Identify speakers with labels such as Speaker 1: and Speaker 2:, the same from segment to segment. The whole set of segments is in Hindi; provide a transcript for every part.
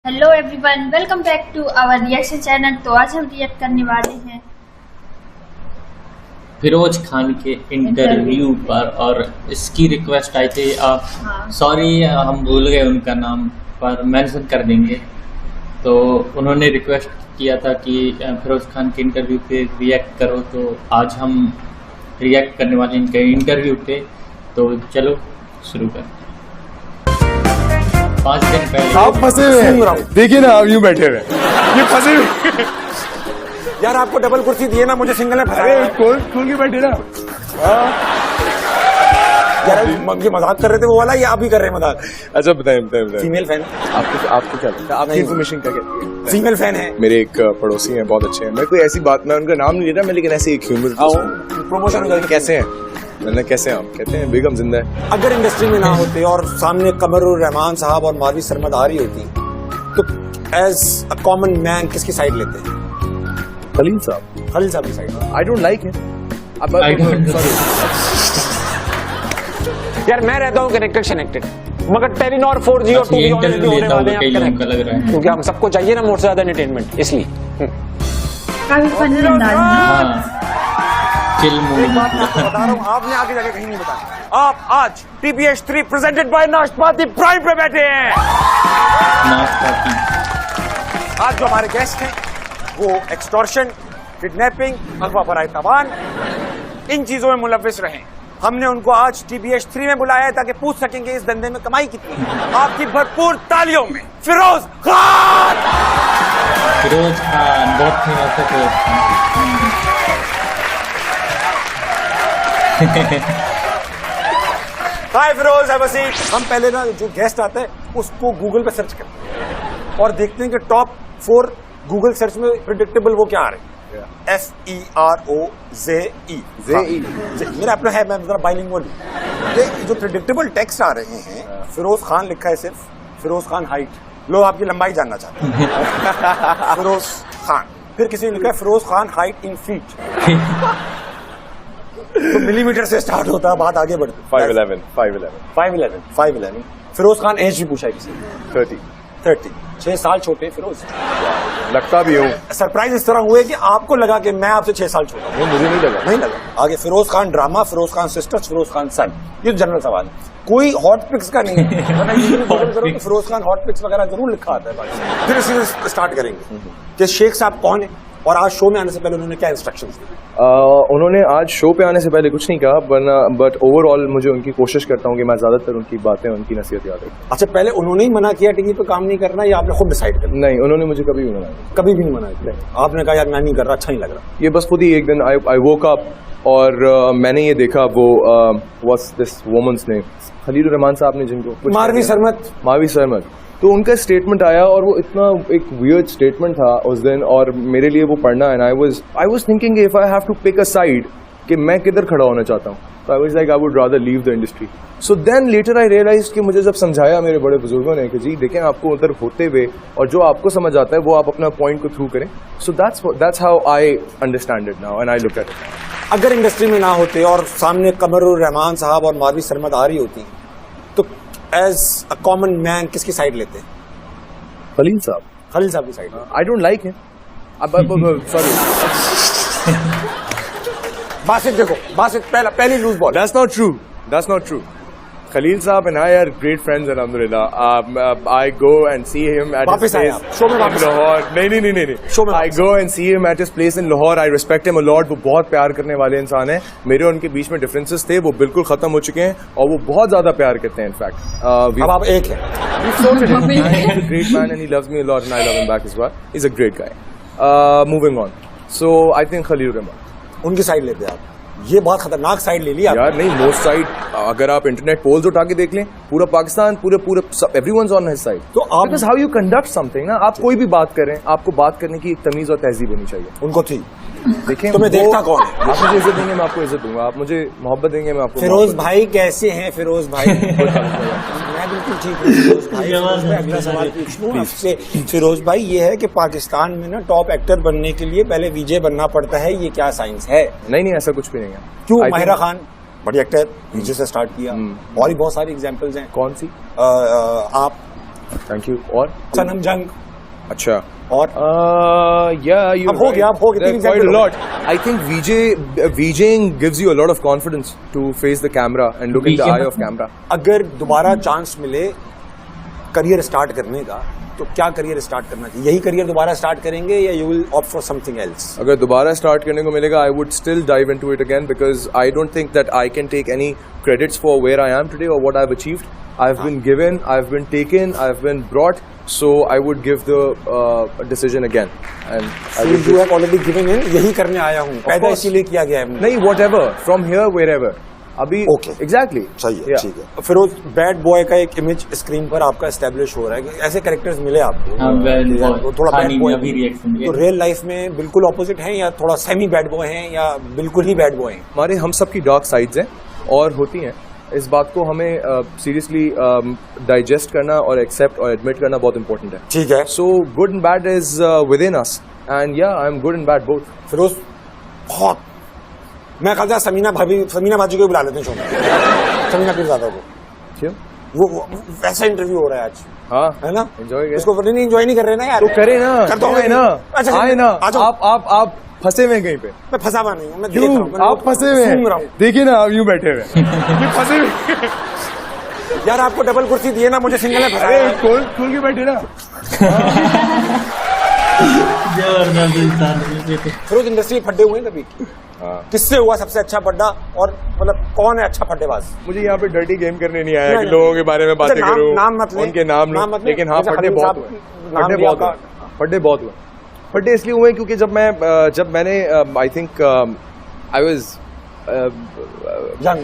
Speaker 1: Hello everyone, welcome back to our reaction channel. तो आज हम रिएक्ट करने वाले हैं
Speaker 2: फिरोज खान के इंटरव्यू पर, और इसकी रिक्वेस्ट आई थी। सॉरी हम भूल गए उनका नाम, पर मेंशन कर देंगे। तो उन्होंने रिक्वेस्ट किया था कि फिरोज खान के इंटरव्यू पे रिएक्ट करो, तो आज हम रिएक्ट करने वाले इनके इंटरव्यू पे। तो चलो शुरू कर। 5 दिन पहले
Speaker 3: आप फंसे हुए हैं, देखिए ना आप यूं बैठे हुए ये फंसे हुए।
Speaker 4: यार आपको डबल कुर्सी दिए ना, मुझे सिंगल में फंसाया।
Speaker 3: खोल के बैठे ना।
Speaker 4: यार ये मजाक कर रहे थे वो वाला, या आप भी कर रहे हैं मजाक?
Speaker 3: अच्छा बताएं।
Speaker 4: Female fan?
Speaker 3: आपको क्या लगता है? आपकी इन्फॉर्मेशन क्या कहती है?
Speaker 4: फीमेल फैन है
Speaker 3: मेरे एक पड़ोसी हैं, बहुत अच्छे हैं। मैं कोई ऐसी बात, मैं उनका नाम नहीं ले रहा मैं, लेकिन ऐसे एक ह्यूमर
Speaker 4: प्रमोशन करके।
Speaker 3: कैसे हैं? मैंने कैसे हैं आप? कहते हैं बेगम जिंदा है।
Speaker 4: अगर इंडस्ट्री में ना होते और सामने कमरुर रहमान साहब और माधवी शर्मा आ रही होती, तो एज अ कॉमन मैन किसकी साइड लेते?
Speaker 3: खलील साहब।
Speaker 4: खलील साहब की side.
Speaker 3: I don't like him.
Speaker 5: यार मैं रहता हूँ कनेक्टेड, मगर टेलीनॉर 4G और 2G होने वाले हैं क्योंकि हम सबको चाहिए ना मोर से ज्यादा एंटरटेनमेंट, इसलिए
Speaker 1: काफी फनी अंदाज में।
Speaker 4: बता रहा हूँ, आपने आगे जाके कहीं नहीं बताया। आप आज TBH 3 प्रेजेंटेड बाय नाशपाती प्राइम पे बैठे हैं। आज जो हमारे गेस्ट हैं वो एक्सटॉर्शन, किडनैपिंग, अगवा फराई तवान, इन चीजों में मुलव्विस रहे। हमने उनको आज TBH 3 में बुलाया है ताकि पूछ सकेंगे इस धंधे में कमाई कितनी है। आपकी भरपूर तालियों में फिरोज खान।
Speaker 2: बहुत फेमस है फिरोज खान।
Speaker 4: हाय फिरोज, हैव अ सीट। हम पहले ना जो गेस्ट आता है उसको गूगल पे सर्च करते हैं और देखते हैं कि टॉप 4 गूगल सर्च में प्रेडिक्टेबल वो क्या आ रहे हैं। FEROZE मेरा अपना है, मैं जरा बाइलिंगुअल। ये जो प्रेडिक्टेबल टेक्स्ट आ रहे हैं, फिरोज खान लिखा है सिर्फ, फिरोज खान हाइट। लोग आपकी लंबाई जानना चाहते हैं। फिरोज खान, फिर किसी ने लिखा है Firoz Khan height in feet. तो मिलीमीटर से स्टार्ट होता है, बात आगे बढ़ती है। 5'11". फिरोज खान एज भी पूछा है किसी ने। 30। 6 साल छोटे फिरोज
Speaker 3: लगता भी हूँ।
Speaker 4: सरप्राइज इस तरह हुए कि आपको लगा कि मैं आपसे 6 साल छोटा हूँ।
Speaker 3: मुझे नहीं लगा।
Speaker 4: आगे फिरोज खान ड्रामा, फिरोज खान सिस्टर्स, फिरोज खान सन। ये तो जनरल सवाल है, कोई हॉट पिक्स का नहीं है। फिरोज खान हॉट पिक्स वगैरह जरूर लिखा आता है। फिर इसी से स्टार्ट करेंगे कि शेख साहब कौन है और आज शो में आने से पहले उन्होंने क्या इंस्ट्रक्शंस दी?
Speaker 3: उन्होंने आज शो पे आने से पहले कुछ नहीं कहा, वरना बट ओवरऑल मुझे उनकी कोशिश करता हूँ कि मैं ज्यादातर उनकी बातें, उनकी नसीहत याद रखूं।
Speaker 4: अच्छा, पहले उन्होंने ही मना किया टीवी पे काम नहीं करना, या आपने खुद डिसाइड कर?
Speaker 3: नहीं, उन्होंने मुझे कभी भी मना किया।
Speaker 4: कभी भी नहीं मना किया? आपने कहा यार मैं नहीं कर रहा, अच्छा नहीं लग रहा?
Speaker 3: ये बस खुद ही एक दिन आई वोक अप और मैंने ये देखा, वो what's this woman's name, Khalil Rahman साहब ने, जिनको मारवी सरमत, तो उनका स्टेटमेंट आया और वो इतना एक वियर्ड स्टेटमेंट था उस दिन, और मेरे लिए वो पढ़ना, and I was thinking if I have to pick a side कि मैं किधर खड़ा होना चाहता हूँ, तो I was like I would rather leave the industry. So then later I realized कि मुझे जब समझाया मेरे बड़े बुजुर्गों ने कि जी देखें, आपको उधर होते हुए और जो आपको समझ आता है वो आप अपना पॉइंट को थ्रू करें। So that's how I understand it now and I look at it.
Speaker 4: अगर इंडस्ट्री में ना होते और सामने कमरुर रहमान साहब और माधवी शर्मा आ रही होती, तो एज अ कॉमन मैन किसकी साइड लेते?
Speaker 3: खलील साहब
Speaker 4: की side.
Speaker 3: I don't like him. Sorry.
Speaker 4: Basit देखो, बासित पहली loose ball.
Speaker 3: That's not true. Khalil साहब and I are great friends, alhamdulillah. I go and see him at his place in Lahore. नहीं. I go and see him at his place in Lahore. I respect him a lot. वो बहुत प्यार करने वाले इंसान हैं। मेरे और उनके बीच में डिफरेंसेस थे, वो बिल्कुल खत्म हो चुके हैं और वो बहुत ज्यादा प्यार करते हैं। इनफैक्ट अब आप एक हैं। He's a great man and he loves me a lot and I love him back as well. He's a great guy. Moving on. So I think Khalil Rahman.
Speaker 4: उनकी साइड लेते आप? ये बहुत खतरनाक साइड ले ली आप।
Speaker 3: यार नहीं, मोस्ट साइड, अगर आप इंटरनेट पोल्स उठा के देख लें, पूरा पाकिस्तान, पूरे एवरीवनस ऑन हिज साइड। तो आप because how you conduct something ना, आप कोई भी बात करें, आपको बात करने की एक तमीज और तहजीब होनी चाहिए।
Speaker 4: उनको थी।
Speaker 3: देखिए
Speaker 4: तुम्हें देखता कौन है?
Speaker 3: आप मुझे इज्जत देंगे, मैं आपको इज्जत दूंगा। आप मुझे मोहब्बत देंगे, मैं आपको।
Speaker 4: फिरोज भाई कैसे हैं? फिरोज भाई मैं बिल्कुल ठीक हूँ। फिरोज भाई, अगला सवाल पूछ लूं आपसे। फिरोज भाई, ये है कि पाकिस्तान में ना टॉप एक्टर बनने के लिए पहले विजय बनना पड़ता है, ये क्या साइंस है?
Speaker 3: नहीं, ऐसा कुछ भी नहीं है।
Speaker 4: क्यों? माहिरा खान बड़ी एक्टर, विजय से स्टार्ट किया, और भी बहुत सारी एग्जाम्पल्स हैं।
Speaker 3: कौन सी?
Speaker 4: आप
Speaker 3: थैंक यू। और
Speaker 4: सनम जंग,
Speaker 3: अच्छा,
Speaker 4: और
Speaker 3: yeah, you
Speaker 4: अब हो गया,
Speaker 3: There are quite a lot. I think VJing gives you a lot of confidence to face the camera and look in the eye of camera.
Speaker 4: अगर दोबारा चांस मिले करियर स्टार्ट करने का, तो क्या करियर स्टार्ट करना चाहिए? यही करियर दोबारा स्टार्ट करेंगे या you will opt for something else?
Speaker 3: अगर दोबारा स्टार्ट करने को मिलेगा, I would still dive into it again, because I don't think that I can take any credits for where I am today और what I have achieved. I have been given, I have been taken, I have been brought, so I would give the decision again. And
Speaker 4: so you have already given in. यही करने आया हूँ, पैदा इसीलिए किया गया है.
Speaker 3: नहीं, whatever, from here wherever. अभी
Speaker 4: okay,
Speaker 3: exactly,
Speaker 4: सही है, ठीक है. फिरोज, बैड बॉय का एक इमेज स्क्रीन पर आपका एस्टेब्लिश हो रहा है. ऐसे कैरेक्टर्स मिले आपको? थोड़ा बैड बॉय. तो रियल लाइफ में बिल्कुल ऑपोजिट है या थोड़ा सेमी बैड बॉय है या बिल्कुल ही बैड बॉय है?
Speaker 3: हमारे हम सब की डार्क साइड्स हैं और होती हैं. इस बात को हमें सीरियसली डाइजेस्ट करना और एक्सेप्ट और एडमिट करना बहुत इंपॉर्टेंट है.
Speaker 4: ठीक है.
Speaker 3: So good and bad is within us, and या I am good and bad both.
Speaker 4: Firoz, बहुत मैं कहता समीना भाजी को बुला लेते हैं शो में. समीना पीरज़ादा को.
Speaker 3: क्यों?
Speaker 4: वो वैसा इंटरव्यू हो रहा है आज.
Speaker 3: हाँ,
Speaker 4: है ना?
Speaker 3: एंजॉय.
Speaker 4: इसको नहीं एंजॉय नहीं कर रहे ना यार.
Speaker 3: तो करे ना,
Speaker 4: करता हूँ
Speaker 3: ना.
Speaker 4: अच्छा,
Speaker 3: आए ना. आप फंसे हुए कहीं पे.
Speaker 4: मैं फंसा हुआ नहीं हूँ. मैं
Speaker 3: क्यों? आप फंसे हुए हैं. देखिए ना, आप यूं बैठे हुए फंसे हुए.
Speaker 4: यार आपको डबल कुर्सी दिए ना, मुझे सिंगल में फंसाया.
Speaker 3: खोल के बैठे ना.
Speaker 4: फिरोज, इंडस्ट्री फड्डे हुए कभी? किससे हुआ सबसे अच्छा फड्डा? और मतलब कौन है अच्छा फड्डेबाज?
Speaker 3: मुझे यहाँ पे डर्टी गेम करने नहीं आया कि लोगों के बारे में बातें करूं.
Speaker 4: नाम मत ले,
Speaker 3: उनके नाम नहीं, लेकिन हाँ, फड्डे बहुत हुए. फड्डे इसलिए हुए क्योंकि जब मैंने I think I was
Speaker 4: young.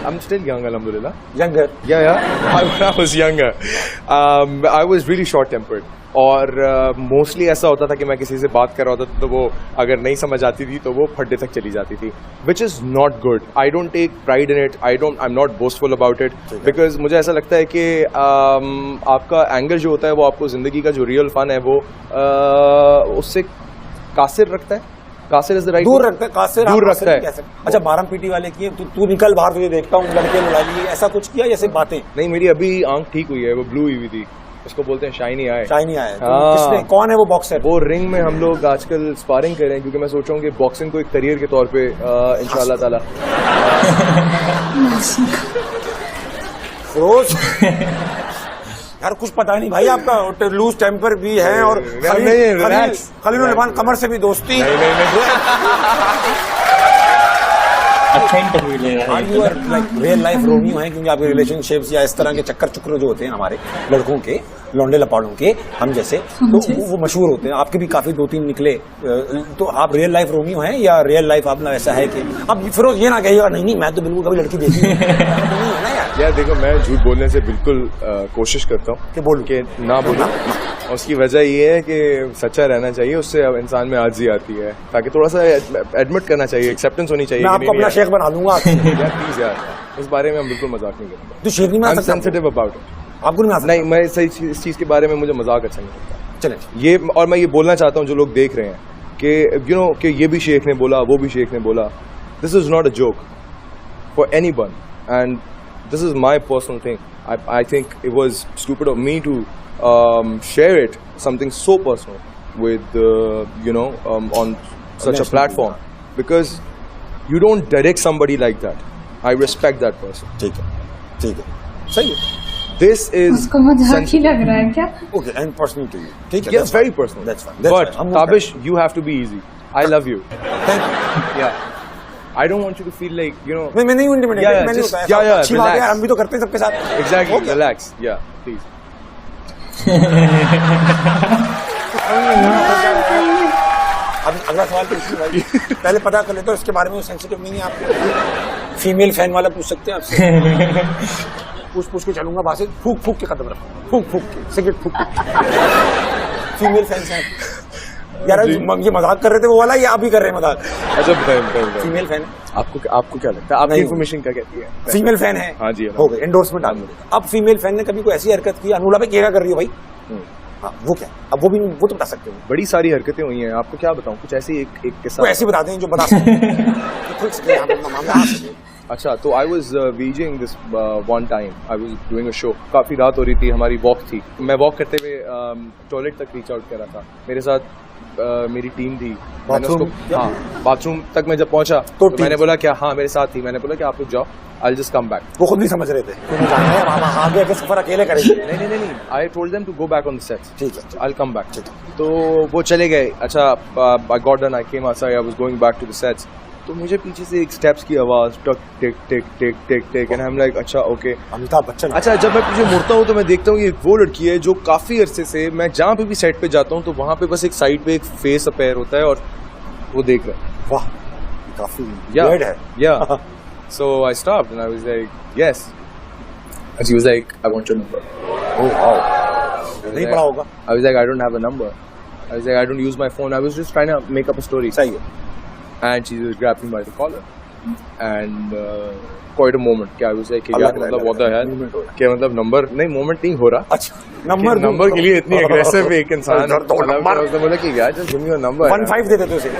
Speaker 3: I'm still young, alhamdulillah.
Speaker 4: Younger.
Speaker 3: Yeah. When I was younger, I was really short-tempered. और मोस्टली ऐसा होता था कि मैं किसी से बात कर रहा होता था तो वो अगर नहीं समझ आती थी तो वो फड्डे तक चली जाती थी, which is not good. I don't take pride in it, I am not boastful about it, because मुझे ऐसा लगता है कि आपका एंगल जो होता है वो आपको ज़िंदगी का जो रियल फन है वो उससे कासिर रखता है. कासिर इज द राइट,
Speaker 4: दूर रखता है. कासिर
Speaker 3: दूर रखता है.
Speaker 4: अच्छा, बारम पीटी वाले किए, तू निकल बाहर, तुझे देखता हूँ, लड़के लड़ा लिए, ऐसा कुछ किया? जैसे बातें
Speaker 3: नहीं, मेरी अभी आंख ठीक हुई है, वो ब्लू हुई थी, उसको बोलते हैं शाइनी आई.
Speaker 4: शाइनी आई. किसने, कौन है वो बॉक्सर? वो
Speaker 3: रिंग में हम लोग आजकल स्पारिंग कर रहे हैं क्योंकि मैं सोच रहा हूँ कि बॉक्सिंग को एक करियर के तौर पे इंशाल्लाह ताला.
Speaker 4: फिरोज यार कुछ पता नहीं भाई, आपका लूज टेम्पर भी है और खलील रहमान कमर से भी दोस्ती.
Speaker 2: अच्छा इंटरव्यू ले रहा है.
Speaker 4: लाइक रियल लाइफ रोमियो है, क्योंकि आपके रिलेशनशिप्स या इस तरह के चक्कर चुक्कर जो होते हैं हमारे लड़कों के, लौंडे लपाड़ों के, हम जैसे, तो वो मशहूर होते हैं. आपके भी काफी 2-3 निकले. तो आप रियल लाइफ रोमियो हैं या रियल लाइफ आपना ऐसा है कि अब फिरोज ये ना कहिएगा नहीं मैं तो बिल्कुल कभी लड़की देखी नहीं है ना
Speaker 3: यार. देखो, मैं झूठ बोलने से बिल्कुल कोशिश करता हूँ कि बोल के ना बोलूँ. उसकी वजह ये है कि सच्चा रहना चाहिए, उससे अब इंसान में आजी आती है, ताकि थोड़ा सा एडमिट करना चाहिए, एक्सेप्टेंस होनी चाहिए.
Speaker 4: मैं आपको अपना शेख बना लूंगा.
Speaker 3: यार प्लीज यार, इस बारे में हम बिल्कुल मजाक नहीं करेंगे.
Speaker 4: तो शेख नहीं मैं
Speaker 3: सेंसिटिव अबाउट इट.
Speaker 4: आपको
Speaker 3: नहीं, मैं सही इस चीज के बारे में मुझे मजाक अच्छा नहीं लगता.
Speaker 4: चलें
Speaker 3: ये, और मैं ये बोलना चाहता हूँ जो लोग देख रहे हैं कि यू नो कि ये भी शेख ने बोला, वो भी शेख ने बोला. This is not a joke for anyone and this is my personal thing. I think it was stupid of me to share it, something so personal, with on such a platform, because you don't direct somebody like that. I respect that person.
Speaker 4: ठीक है, सही है.
Speaker 3: This is
Speaker 1: उसको मजाक ही लग रहा है क्या?
Speaker 4: Okay, and personal to you. ठीक है.
Speaker 3: Yes, very personal.
Speaker 4: That's fine.
Speaker 3: But Tabish, you have to be easy. I love you.
Speaker 4: Thank you.
Speaker 3: Yeah. I don't want you to feel like, you know.
Speaker 4: मैं नहीं इंटिमिडेट.
Speaker 3: मैं नहीं होता. Yeah,
Speaker 4: अच्छी बात है, हम भी तो करते हैं सबके साथ.
Speaker 3: Exactly. Relax. Yeah, please.
Speaker 4: अब अगला सवाल पूछिए भाई. पहले पता कर लेते हो इसके बारे में. सेंसिटिव नहीं है आप? फीमेल फैन वाला पूछ सकते हैं आपसे. पूछ के चलूंगा वहां से. फूक के कदम रखो. फूक के सिगरेट फूक. फीमेल फैंस हैं यार? ये मजाक कर रहे थे वो वाला, या आप भी कर रहे हैं मजाक?
Speaker 3: अच्छा,
Speaker 4: फीमेल फैन है.
Speaker 3: आपको क्या लगता है? आपकी इन्फॉर्मेशन क्या कहती है?
Speaker 4: फीमेल फैन है.
Speaker 3: हाँ जी,
Speaker 4: हो गए एंडोर्समेंट आ गई. अब फीमेल फैन ने कभी कोई ऐसी हरकत की, अनुला पे क्या कर रही हो भाई? हाँ, वो क्या? अब वो तो बता सकते हो.
Speaker 3: बड़ी सारी हरकतें हुई हैं, आपको क्या बताऊं? कुछ ऐसी एक किस्सा
Speaker 4: ऐसी बता दें जो बता सकते.
Speaker 3: अच्छा, तो I was wheezing this one time, I was doing a show, काफ़ी रात हो रही थी, हमारी वॉक थी, मैं वॉक करते हुए टॉयलेट तक रीच आउट कर रहा था, मेरे साथ मेरी टीम थी, हाँ बाथरूम तक मैं जब पहुंचा तो मैंने बोला क्या, हाँ मेरे साथ थी, मैंने बोला कि आप लोग जाओ, आई जस्ट कम बैक।
Speaker 4: वो खुद नहीं समझ रहे थे आगे के सफर अकेले करेंगे।
Speaker 3: नहीं, I told them to go back on the set,
Speaker 4: ठीक है,
Speaker 3: आई कम बैक। तो वो चले गए। अच्छा, I got done, I came outside, I was going back to the sets, तो मुझे पीछे से एक स्टेप्स की आवाज, टक टिक टिक टिक टिक टिक, एंड आई एम लाइक अच्छा ओके,
Speaker 4: अमिताभ बच्चन।
Speaker 3: अच्छा, जब मैं पीछे मुड़ता हूँ तो मैं देखता हूँ ये वो लड़की है जो काफी अरसे से, मैं जहाँ पे भी सेट पे जाता हूँ तो वहाँ पे बस एक साइड पे एक फेस अपेयर होता है और वो देख रहा है।
Speaker 4: वाह, काफी weird है।
Speaker 3: Yeah. So I stopped and I was like, yes. And she was like, I want your number.
Speaker 4: Oh wow. नहीं पड़ा होगा।
Speaker 3: I was like, I don't have a number. I was like, I don't use my phone. I was just trying to make up a story.
Speaker 4: सही है।
Speaker 3: And she just grabbed me by the collar. And quite a moment. क्या I was like, क्या मतलब what the hell? क्या मतलब नंबर नहीं, moment नहीं हो रहा।
Speaker 4: अच्छा, नंबर
Speaker 3: के लिए इतनी aggressive एक इंसान।
Speaker 4: नंबर
Speaker 3: बोला कि क्या, just give me your number।
Speaker 4: 15 दे देते उसे।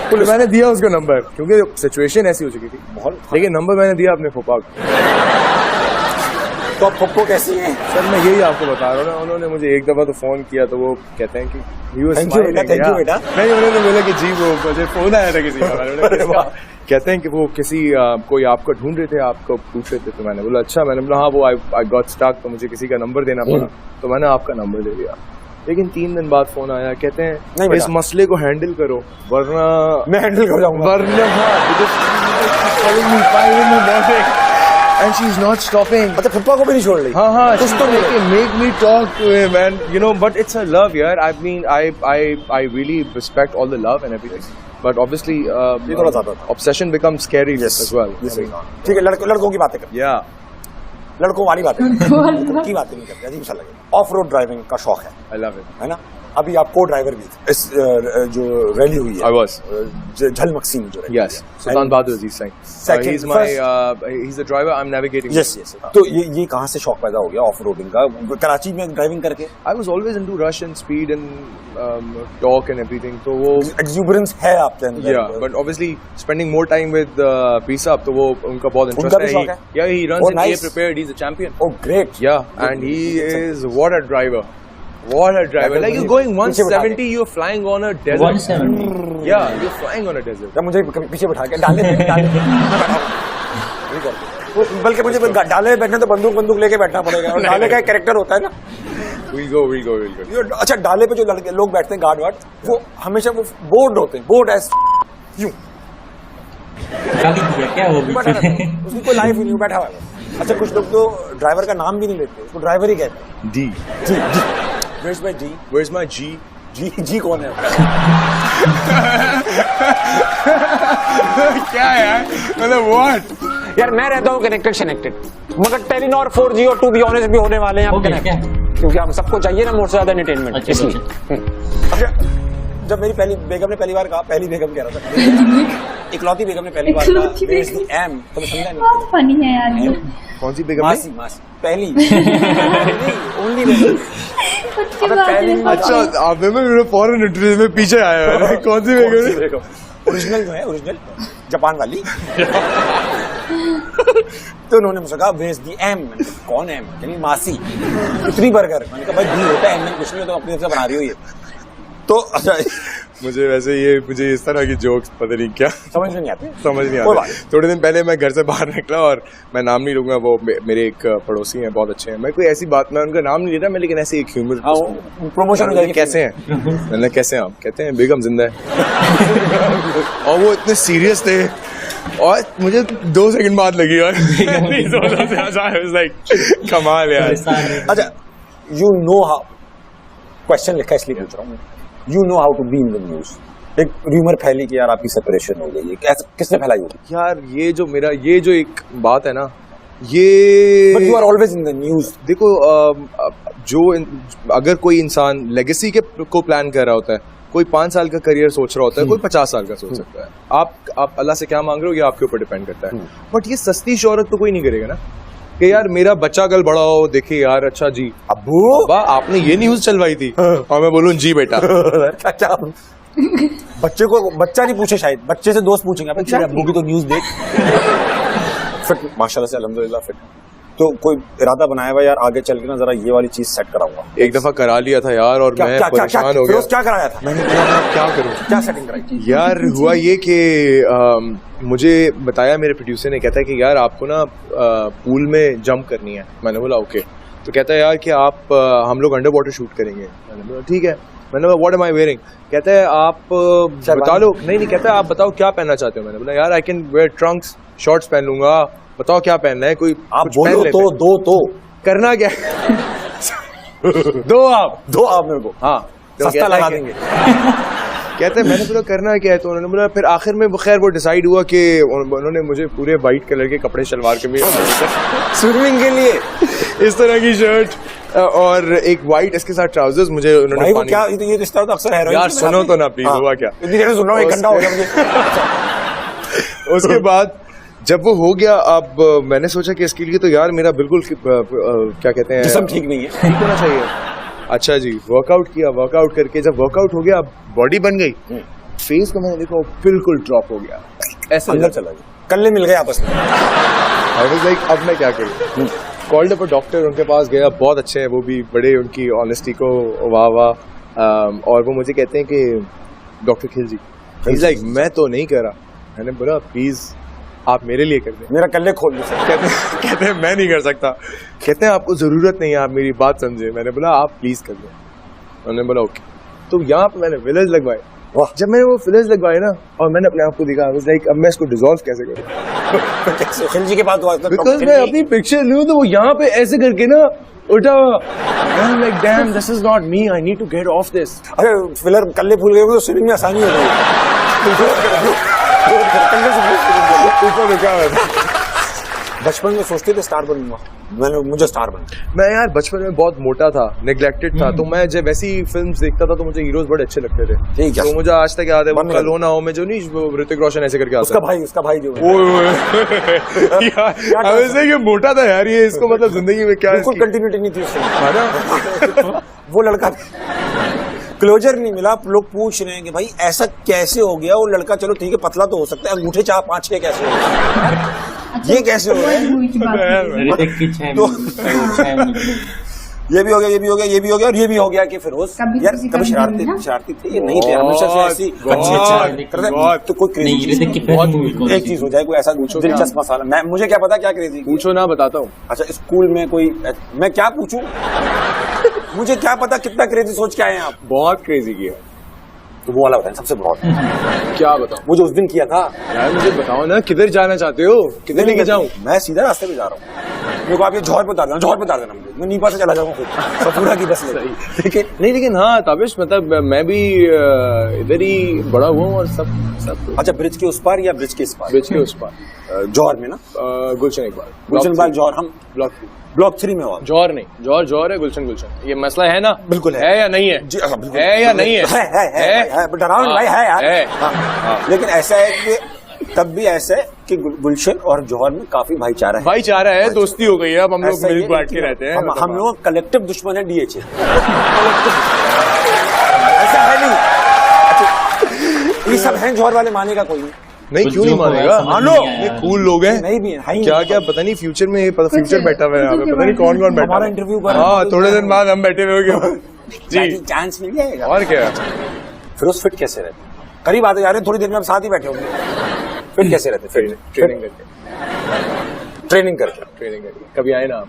Speaker 3: तो मैंने दिया उसको नंबर, क्योंकि सिचुएशन ऐसी हो चुकी थी बहुत, लेकिन नंबर मैंने दिया अपने फुफा को।
Speaker 4: तो अब फुप्पो कैसी है?
Speaker 3: सर मैं यही आपको बता रहा हूँ, उन्होंने मुझे एक दफा तो फोन किया तो वो कहते हैं कि
Speaker 4: थैंक यू बेटा।
Speaker 3: नहीं, उन्होंने बोला कि जी वो मुझे फोन आया था किसी का, कहते हैं कि वो किसी कोई आपको ढूंढ रहे थे, आपको पूछ रहे थे, तो मैंने बोला अच्छा, मैंने बोला हाँ वो आई गॉट स्टक, तो मुझे किसी का नंबर देना पड़ा, तो मैंने आपका नंबर दे दिया। लेकिन 3 दिन बाद फोन आया, कहते हैं इस मसले को हैंडल करो वरना
Speaker 4: मैं हैंडल कर जाऊंगा,
Speaker 3: वरना and she is not stopping।
Speaker 4: अच्छा, फुप्पा को भी नहीं छोड़ रही।
Speaker 3: हाँ, कुछ तो make me talk to him, and you know, but it's a love, yaar। I mean, I really respect all the love and everything, but obviously
Speaker 4: थोड़ा ज्यादा
Speaker 3: obsession becomes scary as well।
Speaker 4: ठीक है, लड़कों की बातें कर,
Speaker 3: yeah,
Speaker 4: लड़कों वाली बातें की बातें नहीं करते, अजीब सा लगे। ऑफ रोड ड्राइविंग का शौक है,
Speaker 3: I love it।
Speaker 4: है ना? अभी आप को ड्राइवर भी थे इस जो रैली हुई है।
Speaker 3: I was
Speaker 4: झलमक्सी में जो rally.
Speaker 3: yes, Sultan Bahadur Aziz Singh, he's my he's the driver, I'm navigating।
Speaker 4: yes। तो ये कहाँ से शौक पैदा हो गया ऑफ रोडिंग का, कराची में ड्राइविंग करके?
Speaker 3: I was always into rush and speed and talk and everything, तो वो
Speaker 4: एक्सुबरेंस है आपके अंदर।
Speaker 3: yeah, but obviously spending more time with P-Sab, तो वो उनका बहुत इंटरेस्ट है। yeah, he runs and he prepared, he's a champion।
Speaker 4: oh great।
Speaker 3: yeah, and he is what a driver, like you're going 170, you're flying on a desert।
Speaker 2: 170
Speaker 3: yeah, you're flying on a desert।
Speaker 4: जब मुझे पीछे बैठा के डाले बल्कि मुझे डाले बैठना तो बंदूक लेके बैठना पड़ेगा, और डाले का एक कैरेक्टर होता है ना।
Speaker 3: we'll go।
Speaker 4: अच्छा, डाले पे जो लड़के लोग बैठते हैं गार्ड वार्ड, वो हमेशा वो बोर्ड होते हैं, बोर्ड एस यूं
Speaker 2: गाली दिया क्या वो
Speaker 4: बैठा रहता है, उसकी कोई लाइफ ही नहीं, बैठा हुआ है। अच्छा, कुछ लोग तो ड्राइवर का नाम भी नहीं लेते, उसको ड्राइवर ही कहते हैं।
Speaker 3: D।
Speaker 4: Where's my D?
Speaker 3: Where's my G?
Speaker 4: G कौन है?
Speaker 3: क्या यार, मतलब what?
Speaker 5: यार मैं रहता हूँ कनेक्टेड, मगर टेलीनॉर 4G और टू बी ऑनेस्ट भी होने वाले हैं क्योंकि हम सबको चाहिए ना मोर से ज्यादा एंटरटेनमेंट, इसलिए।
Speaker 4: अच्छा, जब मेरी पहली बेगम ने पहली बार कहा, पहली बेगम कह रहा था, इकलौती बेगम ने पहली बार कहा एम, तो मैं समझा नहीं।
Speaker 1: बहुत फनी है यार ये।
Speaker 3: कौन सी बेगम?
Speaker 4: मासी पहली ओनली बेगम।
Speaker 3: अच्छा, आप मेरे फॉरेन इंटरव्यू में पीछे आया है, कौन सी बेगम?
Speaker 4: ओरिजिनल जो है, ओरिजिनल जापान वाली। तो उन्होंने मुझसे कहा वेज दी एम, कौन एम? यानी मासी। इतनी बर्गर, मैंने कहा भाई डी होता है, एम में कुछ नहीं होता, अपनी तरफ से बना रही हो ये। तो अच्छा,
Speaker 3: मुझे वैसे मुझे इस तरह की जोक्स पता नहीं क्या
Speaker 4: समझ नहीं आते।
Speaker 3: थोड़े दिन पहले मैं घर से बाहर निकला, और मैं नाम नहीं लूंगा, वो मेरे एक पड़ोसी हैं, बहुत अच्छे हैं, मैं कोई ऐसी बात, मैं उनका नाम नहीं लेता मैं, लेकिन ऐसे एक ह्यूमर
Speaker 4: प्रमोशन हो जाएगी।
Speaker 3: कैसे हैं? मैंने कैसे हैं आप? कहते हैं बेगम जिंदा है। और वो इतने सीरियस थे, और मुझे 2 सेकंड बाद लगी, और कमाल यार।
Speaker 4: अच्छा, यू नो हाउ, क्वेश्चन लिखा इसलिए पूछ रहा हूँ, you know how to be in the news. एक र्यूमर फैली कि यार आपकी सेपरेशन हो गई, किसने फैलाई होगी?
Speaker 3: यार ये जो एक बात है ना, ये
Speaker 4: but you are always in the news.
Speaker 3: देखो, अगर कोई इंसान लेगेसी को प्लान कर रहा होता है, कोई 5 साल का करियर सोच रहा होता है, कोई 50 साल का सोच सकता है। आप अल्लाह से क्या मांग रहे हो, ये आपके ऊपर डिपेंड करता है। बट ये सस्ती शोहरत तो कोई नहीं करेगा ना, कि यार मेरा बच्चा कल बड़ा हो, देखिए यार, अच्छा जी
Speaker 4: अब्बू
Speaker 3: आपने ये न्यूज चलवाई थी, और मैं बोलूँ जी बेटा।
Speaker 4: अच्छा, बच्चे को बच्चा नहीं पूछे, शायद बच्चे से दोस्त पूछेंगे, अबे तेरे अब्बू की तो न्यूज देख। फिट माशाल्लाह से अल्हम्दुलिल्लाह फिट। तो कोई इरादा बनाया हुआ यार आगे चल के ना जरा ये वाली चीज सेट कराऊंगा?
Speaker 3: एक दफा करा लिया था यार और मैं परेशान हो गया।
Speaker 4: क्या कराया था?
Speaker 3: मैंने क्या करूं,
Speaker 4: क्या सेटिंग कराई थी?
Speaker 3: यार हुआ ये कि मुझे बताया मेरे प्रोड्यूसर ने, कहता है कि यार आपको ना पूल में जंप करनी है। मैंने बोला ओके। तो कहता है यार कि आप हम लोग अंडर वाटर शूट करेंगे। मैंने बोला ठीक है। मैंने बोला व्हाट एम आई वेयरिंग? कहता है आप बता लो। नहीं कहता है आप बताओ क्या पहनना चाहते हो। मैंने बोला यार I can wear Trunks, shorts पहन लूंगा, बताओ क्या पहनना है। कोई
Speaker 4: आप बोलो तो
Speaker 3: करना क्या दो आप मेरे को। हाँ
Speaker 4: सस्ता लगा देंगे।
Speaker 3: कहते हैं मैंने बोला करना क्या है। तो उन्होंने बोला फिर आखिर में खैर वो डिसाइड हुआ कि उन्होंने मुझे पूरे वाइट कलर के कपड़े शलवार के भी स्विमिंग के लिए इस तरह की शर्ट और एक वाइट इसके साथ ट्राउजर्स मुझे उन्होंने
Speaker 4: वो क्या ये रिश्ता तो अक्सर है
Speaker 3: यार सुनो तो ना प्लीज। हुआ क्या
Speaker 4: इतनी देर सुन रहा हूं, 1 घंटा हो गया मुझे।
Speaker 3: उसके बाद जब वो हो गया, अब मैंने सोचा कि इसके लिए तो यार मेरा बिल्कुल क्या कहते हैं
Speaker 4: जिस्म ठीक नहीं है,
Speaker 3: ठीक होना चाहिए। अच्छा जी वर्कआउट किया, वर्कआउट करके जब वर्कआउट हो गया बॉडी बन गई, फेस को मैंने देखा बिल्कुल ड्रॉप हो गया, ऐसा
Speaker 4: अंदर चला गया, कल्ले मिल गए आपस में।
Speaker 3: आई वाज लाइक अब मैं क्या करूं। कॉल्ड अप अ डॉक्टर, उनके पास गया, बहुत अच्छे हैं वो भी, बड़े उनकी ऑनेस्टी को वाह। और वो मुझे कहते हैं कि डॉक्टर खिल जी, he's like मैं तो नहीं कर रहा। मैंने बोला प्लीज आप मेरे लिए कर दें,
Speaker 4: मेरा कल्ले खोल दो।
Speaker 3: कहते हैं मैं नहीं कर सकता। कहते हैं आपको जरूरत नहीं है, आप मेरी बात समझे। मैंने बोला आप प्लीज कर दें। उन्होंने बोला ओके। तो यहाँ पे मैंने फिलर्स लगवाए। जब मैंने वो फिलर्स लगवाए ना और मैंने अपने आप को देखा, लाइक अब मैं इसको डिसॉल्व कैसे करूं।
Speaker 4: खिल जी के पास
Speaker 3: बिकॉज मैं अपनी पिक्चर लूं तो वो यहाँ पे ऐसे करके ना उल्टा, like damn this is not me, I need to get off this.
Speaker 4: अरे फिलर कल्ले फूल गए तो स्विमिंग में आसानी हो गई। बचपन में सोचते थे स्टार बनूंगा, मुझे स्टार बन।
Speaker 3: मैं यार बचपन में बहुत मोटा था, नेग्लेक्टेड था, तो मैं जब वैसी फिल्म्स देखता था तो मुझे हीरोज बड़े अच्छे लगते थे।
Speaker 4: ठीक है,
Speaker 3: तो मुझे आज तक याद है वो कल हो ना हो में जो नहीं ऋतिक रोशन ऐसे करके आता
Speaker 4: है, उसका भाई जो
Speaker 3: ये मोटा था यार, ये इसको मतलब जिंदगी में क्या
Speaker 4: बिल्कुल कंटिन्यूटी नहीं थी उसमें। वो लड़का क्लोजर नहीं मिला, लोग पूछ रहे हैं कि भाई ऐसा कैसे हो गया वो लड़का। चलो ठीक है पतला तो हो सकता है, अंगूठे 4-5 कैसे हो गए, ये कैसे हो गया। ये भी हो गया, ये भी हो गया, ये भी हो गया और ये भी हो गया कि फिरोज यार कभी शरारती थे, ये नहीं थे, हमेशा से ऐसी तो कोई क्रेजी एक चीज हो जाए, कोई ऐसा दिलचस्प मसाला। मुझे क्या पता क्या क्रेजी,
Speaker 3: पूछो ना बताता हूँ।
Speaker 4: अच्छा स्कूल में कोई, मैं क्या पूछूं, मुझे क्या पता कितना क्रेजी सोच के आए हैं आप।
Speaker 3: बहुत क्रेजी किया।
Speaker 4: तो वो वाला बताएं सबसे बहुत।
Speaker 3: क्या बताऊं,
Speaker 4: वो जो उस दिन किया था
Speaker 3: यार, मुझे बताओ ना किधर जाना चाहते हो, किधर लेके जाऊं।
Speaker 4: मैं सीधा रास्ते पे जा रहा हूँ, मेरे को आप ये जौहर पे उतार देना, जौहर पे उतार देना, मैं नीपा से चला जाऊंगा सपूरा की बस में।
Speaker 3: लेकिन हाँ ताबिश, मतलब मैं भी इधर ही बड़ा हुआ हूँ और सब।
Speaker 4: अच्छा ब्रिज के उस पार या ब्रिज के इस पार?
Speaker 3: ब्रिज के उस पार,
Speaker 4: जौहर में ना,
Speaker 3: गुलशन इकबाल,
Speaker 4: गुलशन बाग जौहर। हम ब्लॉक 3 में हो।
Speaker 3: जौहर नहीं, जौहर है, गुलशन। ये मसला है ना?
Speaker 4: बिल्कुल
Speaker 3: है या नहीं है? है या नहीं है?
Speaker 4: है डरावन भाई, है यार। लेकिन ऐसा है कि तब भी ऐसा है कि गुलशन और जौहर में काफी भाईचारा है, दोस्ती हो गई है, अब हम लोग मिल बांट के रहते हैं। हम लोग कलेक्टिव दुश्मन है डीएचए, ऐसा है नहीं। ये सब हैं जौहर वाले, मानेगा कोई
Speaker 3: नहीं, क्यों नहीं मानेगा, मानो ये कूल लोग हैं।
Speaker 4: नहीं भी है
Speaker 3: क्या क्या पता नहीं फ्यूचर में, फ्यूचर बैठा हुआ है यहाँ पे, पता नहीं कौन कौन बैठा।
Speaker 4: हमारा इंटरव्यू कर,
Speaker 3: हाँ थोड़े दिन बाद हम बैठे हुए जी,
Speaker 4: चांस मिल जाएगा।
Speaker 3: और क्या।
Speaker 4: फिरोज फिट कैसे रहते? करीब आते जा रहे हैं, थोड़ी देर में हम साथ ही बैठे होंगे। फिट कैसे रहते? ट्रेनिंग करके
Speaker 3: कभी आए ना आप,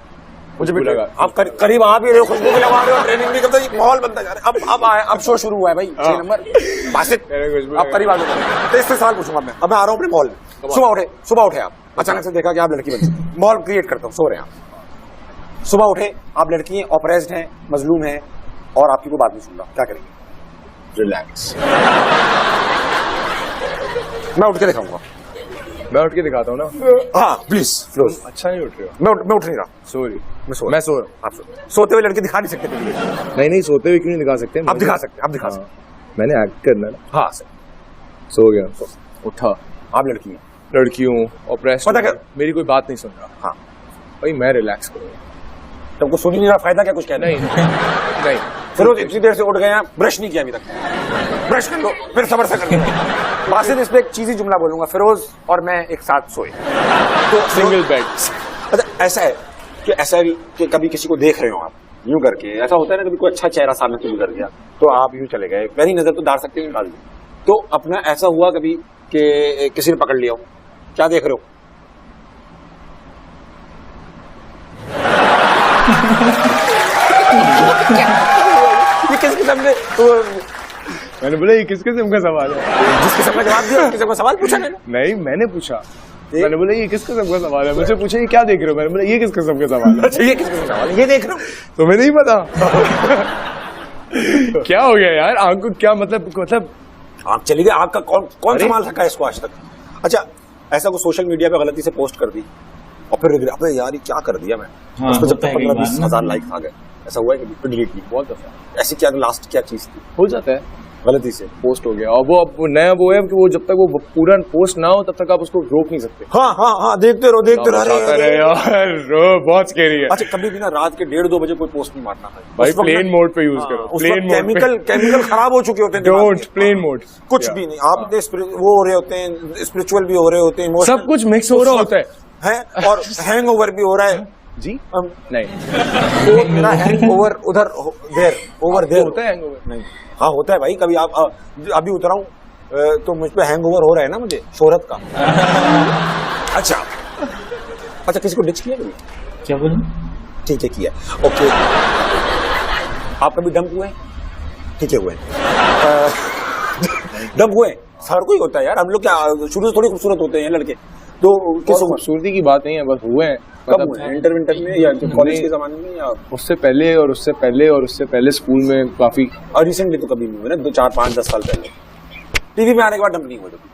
Speaker 4: मुझे भी लगा आप करीब आ भी रहे हो, खुशबू भी लगा रहे हो, ट्रेनिंग भी करते हो, माहौल बनता जा रहा है। अब आए, अब शो शुरू हुआ है भाई। 6 नंबर बासित, आप करीब आ जाओ। तो इससे सवाल पूछूंगा मैं, अब मैं आ रहा हूँ अपने मॉल में। सुबह उठे आप, अचानक से देखा कि आप लड़की बन सकती, मॉल क्रिएट करता हूँ, सो रहे हैं आप। सुबह उठे आप लड़की हैं, ऑपरेस्ड हैं, मजलूम हैं, और आपकी कोई बात नहीं सुन रहा, क्या करेंगे? रिलैक्स। मैं उठ के दिखाऊंगा,
Speaker 3: मैं उठ के दिखाता हूँ ना।
Speaker 4: हाँ प्लीज फिरोज।
Speaker 3: अच्छा नहीं उठ रहे हो?
Speaker 4: मैं उठ नहीं रहा,
Speaker 3: सॉरी,
Speaker 4: मैं सो रहा हूँ। आप सोते हुए लड़के दिखा नहीं सकते?
Speaker 3: नहीं सोते हुए क्यों नहीं दिखा सकते?
Speaker 4: आप दिखा सकते।
Speaker 3: मैंने एक्ट करना है।
Speaker 4: हाँ सर।
Speaker 3: सो गया, उठा,
Speaker 4: आप लड़की हूँ,
Speaker 3: ऑपरेशन, पता क्या मेरी कोई बात नहीं सुन रहा।
Speaker 4: हाँ
Speaker 3: भाई मैं रिलैक्स करूँगा,
Speaker 4: तुमको सुन ही नहीं रहा, फायदा क्या कुछ कहना?
Speaker 3: नहीं
Speaker 4: फिरोज इतनी देर से उठ गए हैं, ब्रश नहीं किया अभी तक। ब्रश कर लो, फिर सबर से कर लो। वासिद, इस पे एक चीजी जुमला बोलूंगा, फिरोज और मैं एक साथ सोए तो
Speaker 3: सिंगल बेड।
Speaker 4: अच्छा, ऐसा है कि कभी किसी को देख रहे हो आप यूं करके, ऐसा होता है ना, कभी कोई अच्छा चेहरा सामने से गुजर गया तो आप यूं चले गए, पहली नजर तो दार सकते निकाल दी, तो अपना ऐसा हुआ कभी कि किसी ने पकड़ लिया हो, क्या देख रहे हो? ये किस किस्म में?
Speaker 3: मैंने बोला ये किस किस्म का सवाल है?
Speaker 4: जिस किस्म का जवाब दिया उस किस्म का सवाल पूछा मैंने।
Speaker 3: नहीं, मैंने पूछा, मैंने बोला ये किस किस्म का सवाल है, मुझसे पूछा ये क्या देख रहे हो, मैंने बोला ये किस किस्म का सवाल है।
Speaker 4: अच्छा, ये किस किस्म का सवाल है? ये देख रहे हो?
Speaker 3: तुम्हें नहीं पता? क्या हो गया यार, आंख को क्या मतलब
Speaker 4: आंख चली गई, आंख का कौन संभाल सका है इसको आज तक? अच्छा, ऐसा कुछ सोशल मीडिया पे गलती से पोस्ट कर दी और फिर अबे यार ये क्या कर दिया मैं, उस पर जब तक 15-20 लाइक आ गए, ऐसा हुआ है कि डिलीट की? बहुत दफा। ऐसी क्या लास्ट क्या चीज थी?
Speaker 3: हो जाता है,
Speaker 4: गलती से
Speaker 3: पोस्ट हो गया, और वो अब नया वो है कि वो जब तक वो पूरा पोस्ट ना हो तब तक आप उसको रोक नहीं सकते।
Speaker 4: हाँ, देखते रहो।
Speaker 3: अरे यार बहुत स्कैरी है।
Speaker 4: अच्छा, कभी भी ना रात के 1:30-2 बजे कोई पोस्ट नहीं मारना है
Speaker 3: भाई, प्लेन मोड पे यूज करो, प्लेन मोड।
Speaker 4: केमिकल खराब हो चुके होते हैं,
Speaker 3: डोंट प्लेन मोड,
Speaker 4: कुछ भी नहीं। आप वो हो रहे होते हैं, स्पिरिचुअल भी हो रहे होते हैं,
Speaker 3: सब कुछ मिक्स हो रहा होता
Speaker 4: है और हैंगओवर भी हो रहा है
Speaker 3: जी।
Speaker 4: नहीं, तो मेरा हैंगओवर उधर देर
Speaker 3: होता है, हैंगओवर
Speaker 4: नहीं। हाँ, होता है भाई, कभी आप अभी उतरा हूँ तो मुझ पे हैंगओवर हो रहा है ना मुझे, शोहरत का। अच्छा, किसी को डिच किया कभी?
Speaker 2: क्या बोलूं?
Speaker 4: ठीक है, किया, ओके। आप कभी डंप हुए? ठीक है, हुए। डंप हुए, हर कोई होता है यार, हम लोग क्या शुरू से थोड़ी खूबसूरत होते हैं लड़के, तो किस
Speaker 3: खूबसूरती की बात नहीं है, बस हुए हैं।
Speaker 4: कब हुए? इंटर में या कॉलेज के जमाने में, या
Speaker 3: उससे पहले और उससे पहले स्कूल में काफी,
Speaker 4: और रिसेंटली तो कभी नहीं हुए ना, 2, 4, 5, 10 साल पहले टीवी में आने के बाद डंप नहीं हुए कभी?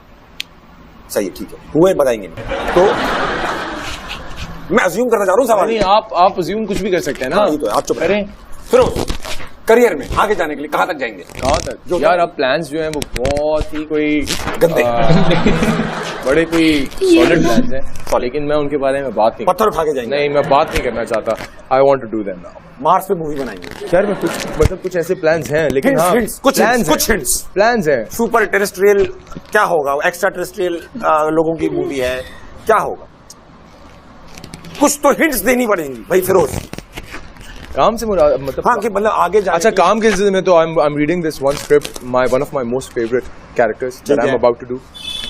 Speaker 4: सही है, ठीक है, हुए बताएंगे नहीं। तो मैं अज्यूम करना चाह रहा हूँ सवाल।
Speaker 3: नहीं, आप अज्यूम कुछ भी कर सकते हैं ना।
Speaker 4: हाँ, तो आप चुप
Speaker 3: करें।
Speaker 4: फिर करियर में आगे जाने के लिए कहाँ तक जाएंगे?
Speaker 3: कहाँ तक यार, अब प्लान्स जो हैं वो बहुत ही कोई
Speaker 4: गंदे
Speaker 3: बड़े कोई सॉलिड प्लान्स हैं, लेकिन मैं उनके बारे में बात नहीं,
Speaker 4: पत्थर उठा के जाएंगे।
Speaker 3: नहीं, मैं बात नहीं करना चाहता। I want to do them now.
Speaker 4: Mars पे मूवी बनाएंगे
Speaker 3: यार, मैं कुछ ऐसे प्लान्स हैं, लेकिन हाँ,
Speaker 4: कुछ
Speaker 3: प्लान्स हैं।
Speaker 4: सुपर टेरेस्ट्रियल क्या होगा, एक्स्ट्रा टेरेस्ट्रियल लोगों की मूवी है, क्या होगा? कुछ तो हिंट्स देनी पड़ेंगी भाई फिरोज।
Speaker 3: काम से मतलब
Speaker 4: हाँ, कि मतलब आगे जाने।
Speaker 3: अच्छा, काम के सिलसिले में तो I am reading this one script, one of my most favourite characters that I am about to do.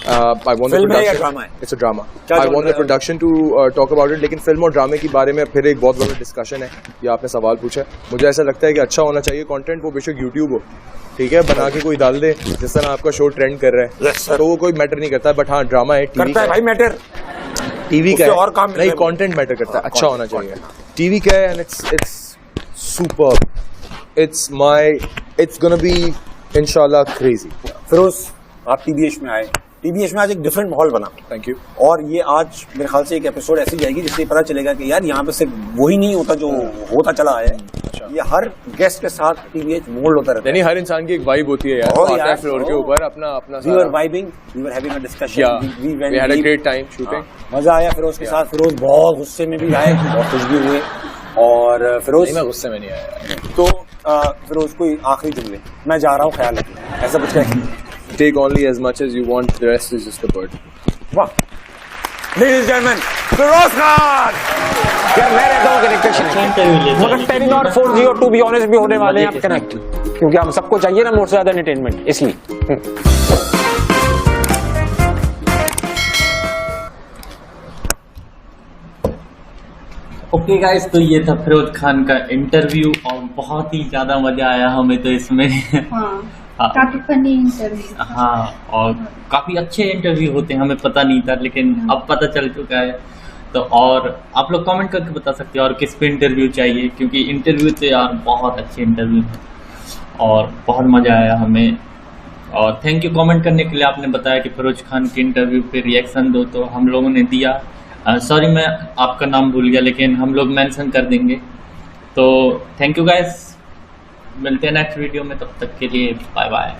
Speaker 3: I want the production, it's a drama, I want the production to talk about it. लेकिन फिल्म और ड्रामे के बारे में फिर एक बहुत बड़ा डिस्कशन है, ये आपने सवाल पूछा है। मुझे ऐसा लगता है कि अच्छा होना चाहिए कंटेंट, वो बेशक यूट्यूब हो, ठीक है, बना के कोई डाल दे, जिस तरह आपका शो ट्रेंड कर रहा है, तो वो कोई मैटर नहीं करता। बट हाँ, ड्रामा है, टीवी का
Speaker 4: भाई, मैटर
Speaker 3: टीवी का
Speaker 4: और काम
Speaker 3: नहीं, कंटेंट मैटर करता है, अच्छा होना चाहिए। टीवी का है, and it's superb. It's gonna be inshallah crazy.
Speaker 4: Firoz, आप टीबीएच में आए, टीबीएच में आज एक डिफरेंट माहौल बना।
Speaker 3: Thank you.
Speaker 4: और ये आज मेरे ख्याल से एक एपिसोड ऐसी जाएगी जिससे पता चलेगा कि यार यहाँ पे सिर्फ वही नहीं होता जो होता चला है, ये हर गेस्ट के साथ टीबीएच मोल्ड होता रहता है।
Speaker 3: यानी हर इंसान की एक वाइब होती है यार, आता है फ्लोर के ऊपर अपना
Speaker 4: We were vibing, we were having a discussion,
Speaker 3: we had a great time shooting.
Speaker 4: मजा आया फिरोज के साथ। फिरोज बहुत गुस्से में भी आए, बहुत खुश भी हुए। और फिरोज,
Speaker 3: मैं गुस्से में नहीं आया।
Speaker 4: तो फिरोज, कोई आखिरी जुमले? मैं जा रहा हूँ, ख्याल रखिए, ऐसा कुछ कहें?
Speaker 3: Take only as much as you want, the rest is just a bird.
Speaker 4: वाह, Ladies and gentlemen, Firoz Khan.
Speaker 5: यार, मैं रहता हूँ कनेक्टेड, मगर टेलीनॉर 4G और 2 ऑनेस्ट भी होने वाले हैं आप कनेक्ट, क्योंकि हम सबको चाहिए ना मोर से ज्यादा एंटरटेनमेंट, इसलिए।
Speaker 2: ओके गाइस, तो ये था फिरोज खान का इंटरव्यू और बहुत ही ज्यादा मजा आया हमें तो इसमें।
Speaker 1: काफी फनी इंटरव्यू।
Speaker 2: हाँ, और काफी अच्छे इंटरव्यू होते हैं, हमें पता नहीं था, लेकिन अब पता चल चुका है। तो और आप लोग कमेंट करके बता सकते हैं और किस पे इंटरव्यू चाहिए, क्योंकि इंटरव्यू तो यार बहुत अच्छे इंटरव्यू है और बहुत मजा आया हमें। और थैंक यू कमेंट करने के लिए, आपने बताया कि फिरोज खान के इंटरव्यू पे रिएक्शन दो, तो हम लोगों ने दिया। सॉरी मैं आपका नाम भूल गया, लेकिन हम लोग मेंशन कर देंगे। तो थैंक यू गाइस, मिलते हैं नेक्स्ट वीडियो में, तब तक के लिए बाय बाय।